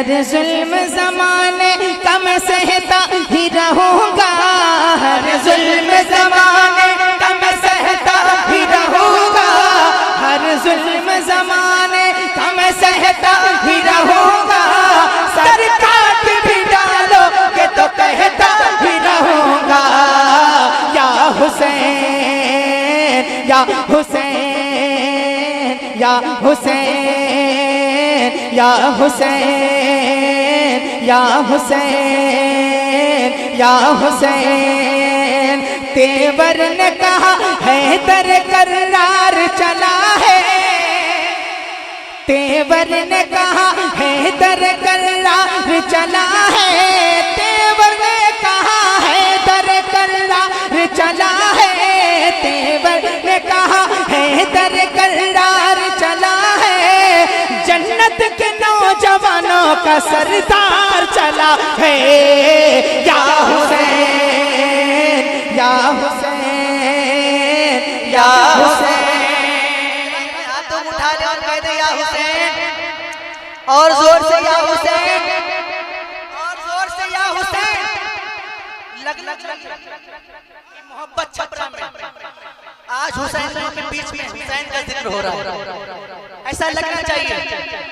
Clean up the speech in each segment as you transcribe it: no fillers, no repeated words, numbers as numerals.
हर जुल्म ज़माने का मैं सहता ही रहूँगा, हर जुल्म ज़माने का मैं सहता ही रहूँगा, हर जुल्म ज़माने का मैं सहता ही रहूँगा, सर काट भी डालोगे तो कहता ही रहूँगा, या हुसैन या हुसैन या हुसैन या हुसैन या हुसैन या हुसैन। तेवर ने कहा हैदर कर्रार चला है, तेवर ने कहा हैदर कर्रार चला है, तेवर ने कहा हैदर कर्रार चला है, तेवर ने कहा हैदर कर्रार चला है, जन्नत के नौजवानों का सरदार चला है, या हुसैन या हुसैन या हुसैन। हाथों उठा ले और कह दे या हुसैन, और जोर से या हुसैन, और जोर से या हुसैन। लग लग लग मोहब्बत छपरा में आज हुसैन के बीच में हुसैन का जिक्र हो रहा है, ऐसा लगना चाहिए।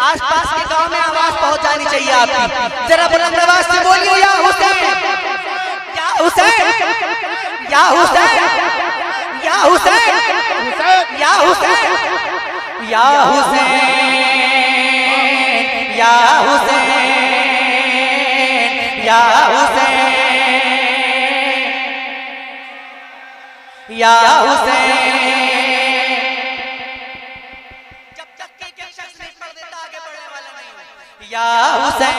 आसपास के गांव में आवाज पहुंच जानी चाहिए आपकी, जरा बुलंद आवाज से बोलिए या हुसैन या हुसैन या हुसैन या हुसैन या हुसैन या हुसैन या हुसैन या हुसैन या हुसैन। जब तक के शख्स नहीं पढ़ देता आगे बढ़ने वाला नहीं। या हुसैन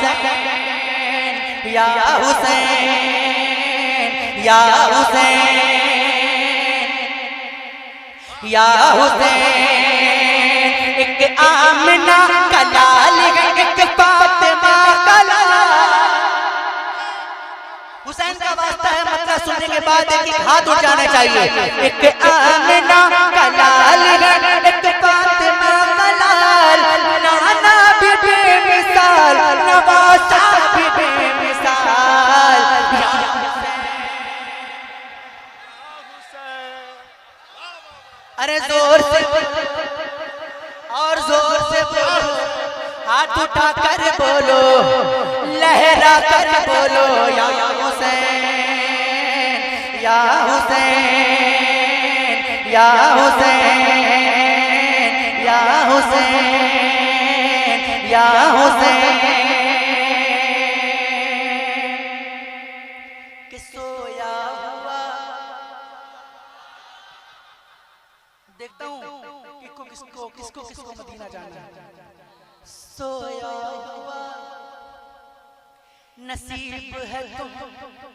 या हुसैन या हुसैन या हुसैन। एक आमना का लाल है, एक फातिमा का लाल। हुसैन का वास्ता है, मतलब सुनने के बाद एक हाथ उठ जाना चाहिए। एक आमना का लाल है, एक फातिमा का लाल, नाना भी बेमिसाल, नवासा भी बेमिसाल। अरे जोर से और जोर से बोलो, हाथ उठा कर बोलो, लहरा कर बोलो, या हुसैन या हुसैन या हुसैन या हुसैन या हुसैन। कि सोया हुआ देखता हूँ किसको मदीना जाना है। सोया हुआ नसीब है तुम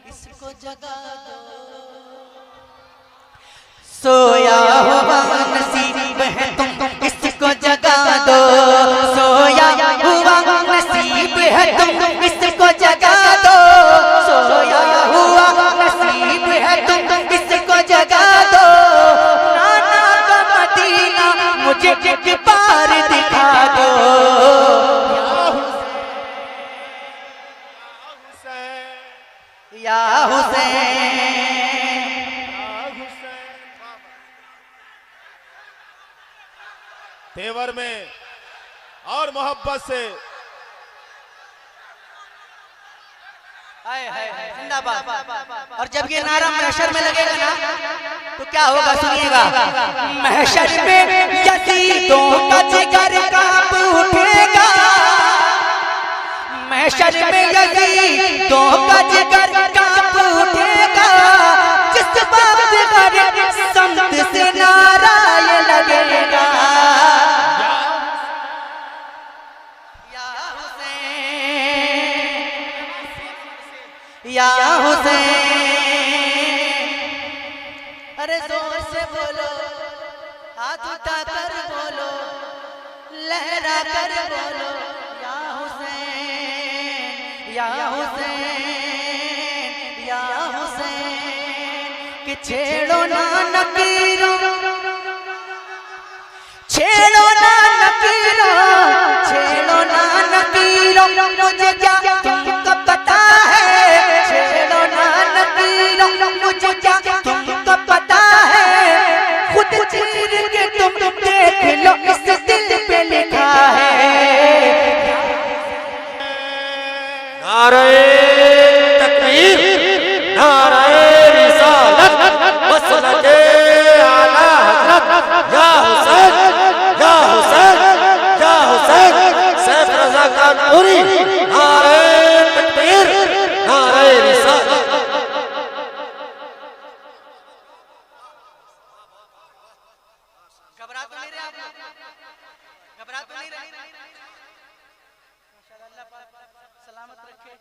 इसको जगा दो, सोया हुआ नसीब है तुम इसको जगा दो, सोया हुआ नसीब है तुम इसको जगा दो, सोया हुआ नसीब है तुम इसको जगा दो। नाना का मदीना मुझे एक बार दिखा दो, या हुसैन। तेवर में और मोहब्बत से जिंदाबाद। और जब ये नारा महशर में लगेगा ना तो क्या होगा सुनिएगा। महशर में यजीदों का जिगर कांप उठेगा, महशर में यजीदों का जिगर कांप उठेगा, जिस वक्त हर समत से नारा ये लगेगा, या हुसैन। अरे जोर से बोलो, हाथ उठा कर बोलो, लहरा कर बोलो, या हुसैन या हुसैन या हुसैन। कि छेड़ो ना नकीरों, छेड़ो ना नकीरों, छेड़ो ना नकीरों मुझे क्या तुमको पता है, छेड़ो ना नकीरों मुझे क्या तुमको पता है, खुद चीर के तुम देख लो इस दिल पे लिखा है। नारे तकबीर, नारे रिसालत, मसलके आला हज़रत, या हुसैन, या हुसैन, या हुसैन, सैफ रज़ा कानपुरी, नारे तकबीर, नारे रिसालत। घबरा तो नहीं रहे आप लोग? घबरा तो नहीं रहे? अल्लाह पाक सलामत रखे,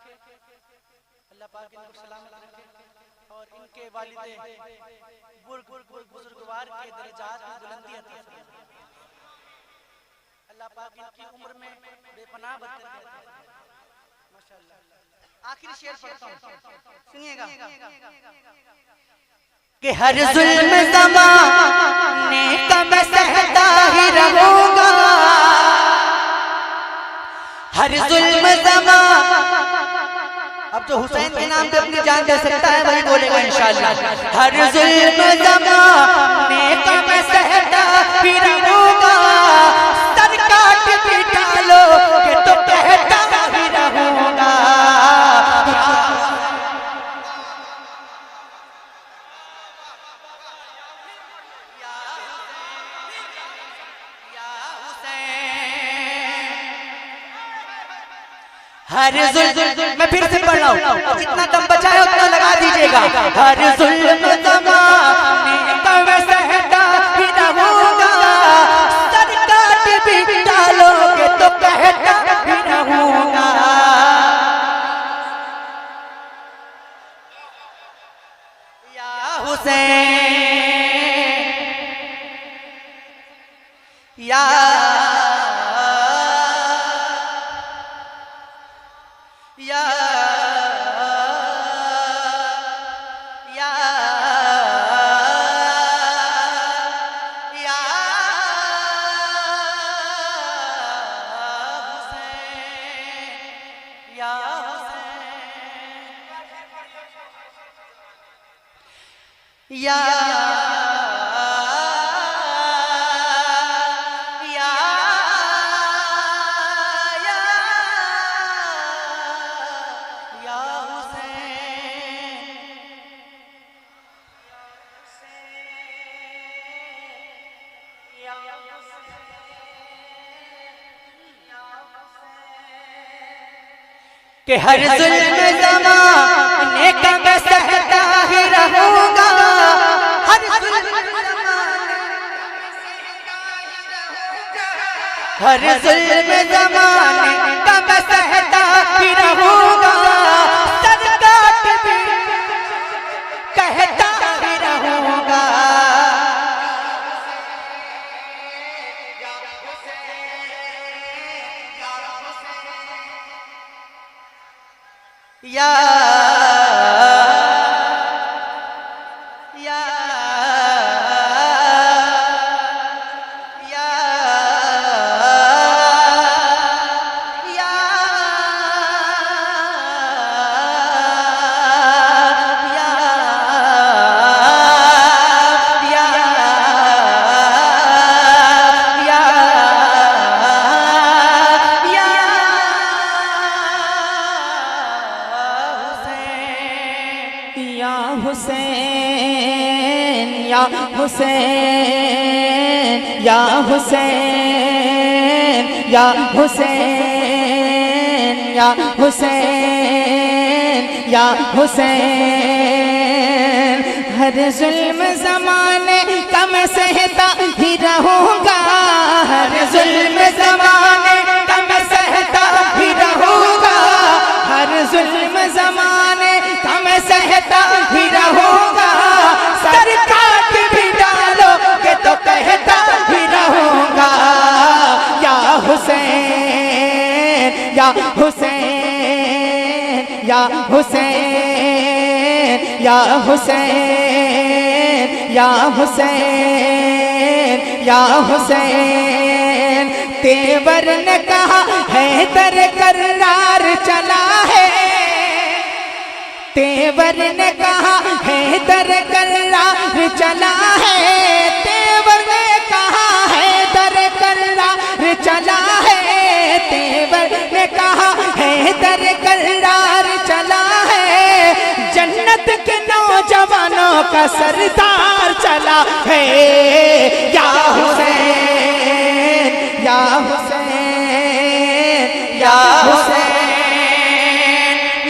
अल्लाह पाक इनको सलामत रखे और इनके वालिदे बुजुर्गवार के दर्जात में बुलंदी अता फरमाए। अल्लाह पाक इनकी उम्र में बेपनाह बरकत दे माशाअल्लाह। आखिरी शेर पढ़ता हूं, सुनिएगा कि हर जुल्म ज़माने का मैं सहता ही रहूंगा, हर जुल्म ज़माने। अब जो हुसैन के नाम पे अपनी जान दे सकता है वही बोलेगा इंशाअल्लाह। हर जुल्म ज़माने का मैं सहता ही रहूंगा, सर काट भी डालो कि तो कहता ही रहूंगा। हर जुल्म, मैं फिर से पढ़ रहा हूँ, जितना दम बचा है उतना लगा दीजिएगा। हर जुल्म ज़माने का मैं सहता ही रहूंगा, सर काट भी डालोगे तो कहता ही रहूंगा। या हुसैन, या या या या हुसैन, या हुसैन, या कि हर जुल्म ज़माने का मैं सहता ही रहूंगा, हर जुल्म ज़माने का मैं सहता ही रहूंगा, सर काट भी कहता ही रहूंगा। या या या या हुसैन, या हुसैन, या हुसैन, या हुसैन, या हुसैन, या हुसैन। हर जुल्म ज़माने का मैं सहता ही रहूंगा, हर जुल्म ज़माने का मैं सहता ही रहूंगा, हर जुल्म ज़माने का मैं सहता ही रहूंगा, सर काट भी डालो के तो कहता ही रहूंगा। या हुसैन, या हुसैन, या हुसैन, या हुसैन, या हुसैन, या हुसैन। तेवर ने कहा हैदर करार चला है, तेवर ने कहा हैदर करार चला है, तेवर ने कहा हैदर करार चला है, तेवर ने कहा हैदर करार चला है, जन्नत के नौजवानों का सरदार चला है। या हुसैन या हुसैन या हुसैन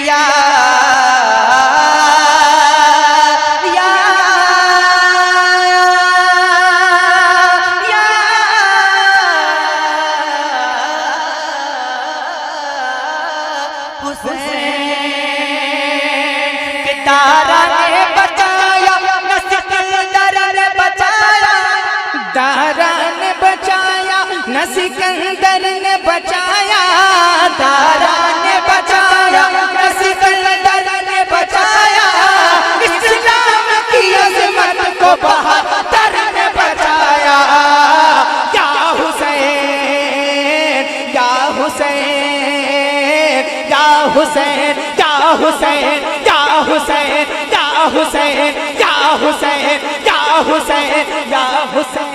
या दारा ने बचाया न सिकंदर ने बचाया, दारा ने बचाया न सिकंदर ने बचाया, दारा ने बचाया न सिकंदर ने बचाया, इस्लाम की अज़मत को बहादुर ने बचाया। या हुसैन या हुसैन या हुसैन या हुसैन या हुसैन या हुसैन या हुसैन या हुसैन या हुसैन।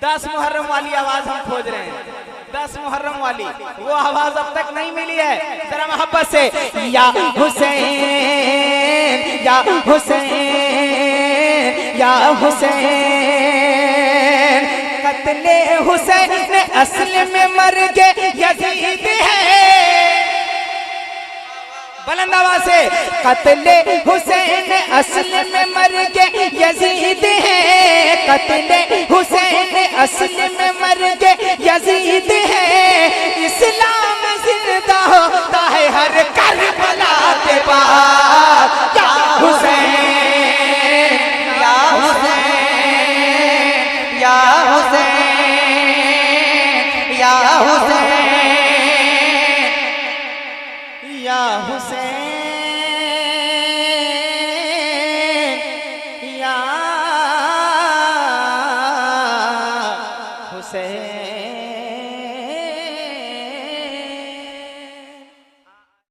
10 मुहर्रम वाली आवाज हम खोज रहे हैं, 10 मुहर्रम वाली वो आवाज अब तक नहीं मिली है। जरा मोहब्बत से या हुसैन या हुसैन या हुसैन। कत्ले हुसैन असल में मर गए यजीद है, बुलंद आवाज से कत्ले हुसैन असल में मर गए यजीद है, कत्ले हुसैन असल में मर गए यजीद है, इस्लाम जिंदा होता है हर करबला के बाद। या हुसैन या हुसैन या हुसैन या हुसैन या हुसैन।